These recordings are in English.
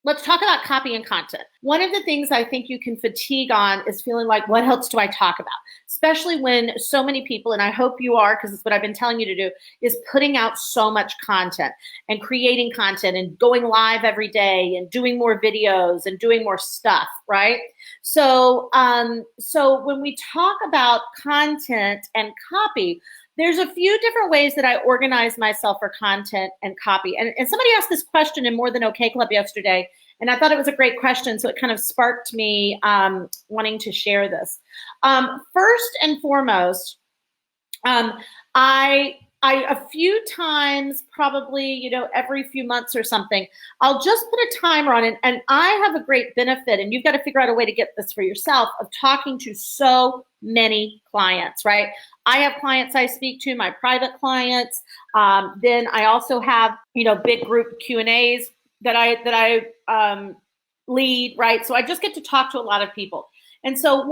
let's talk about copy and content. One of the things I think you can fatigue on is feeling like, what else do I talk about? Especially when so many people, and I hope you are, because it's what I've been telling you to do, is putting out so much content and creating content and going live every day and doing more videos and doing more stuff, right? So when we talk about content and copy, there's a few different ways that I organize myself for content and copy. And somebody asked this question in More Than Okay Club yesterday, and I thought it was a great question, so it kind of sparked me wanting to share this. First and foremost, I a few times, probably, every few months or something, I'll just put a timer on it. And I have a great benefit, and you've got to figure out a way to get this for yourself, of talking to so many clients, right? I have clients I speak to, my private clients. Then I also have, big group Q&As that I lead, right? So I just get to talk to a lot of people. And so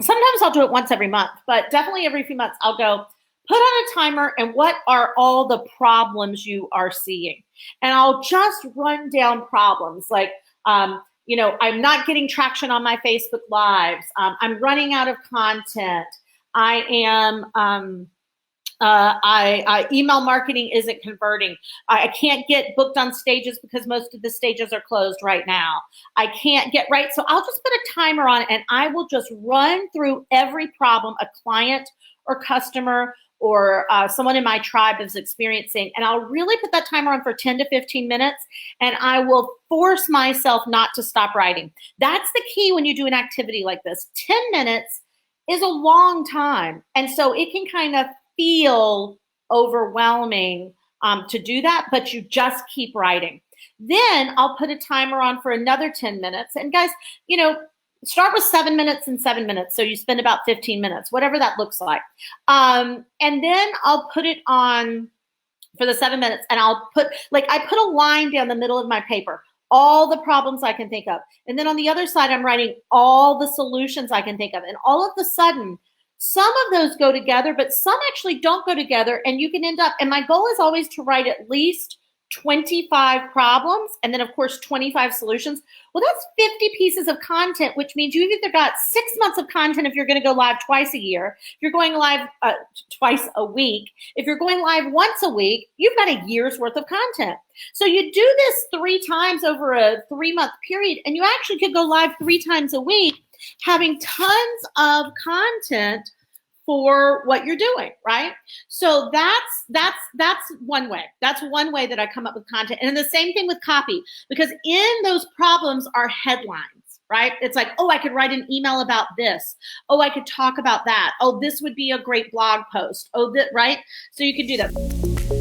sometimes I'll do it once every month, but definitely every few months I'll go, put on a timer, and what are all the problems you are seeing? And I'll just run down problems like, I'm not getting traction on my Facebook Lives. I'm running out of content. I am, email marketing isn't converting. I can't get booked on stages because most of the stages are closed right now. I can't get right. So I'll just put a timer on it, and I will just run through every problem a client or customer or someone in my tribe is experiencing. And I'll really put that timer on for 10 to 15 minutes, and I will force myself not to stop writing. That's the key when you do an activity like this. 10 minutes is a long time. And so it can kind of feel overwhelming to do that, but you just keep writing. Then I'll put a timer on for another 10 minutes. And guys, start with 7 minutes and 7 minutes. So you spend about 15 minutes, whatever that looks like. And then I'll put it on for the 7 minutes, and I put a line down the middle of my paper, all the problems I can think of. And then on the other side, I'm writing all the solutions I can think of. And all of a sudden, some of those go together, but some actually don't go together. And you can end up, and my goal is always to write at least 25 problems, and then of course 25 solutions. Well, that's 50 pieces of content, which means you've either got 6 months of content if you're going to go live twice a year, if you're going live twice a week, if you're going live once a week, you've got a year's worth of content. So you do this 3 times over a 3-month period, and you actually could go live 3 times a week, having tons of content for what you're doing, right? So that's one way. That's one way that I come up with content. And the same thing with copy, because in those problems are headlines, right? It's like, oh, I could write an email about this. Oh, I could talk about that. Oh, this would be a great blog post. Oh, right? So you could do that.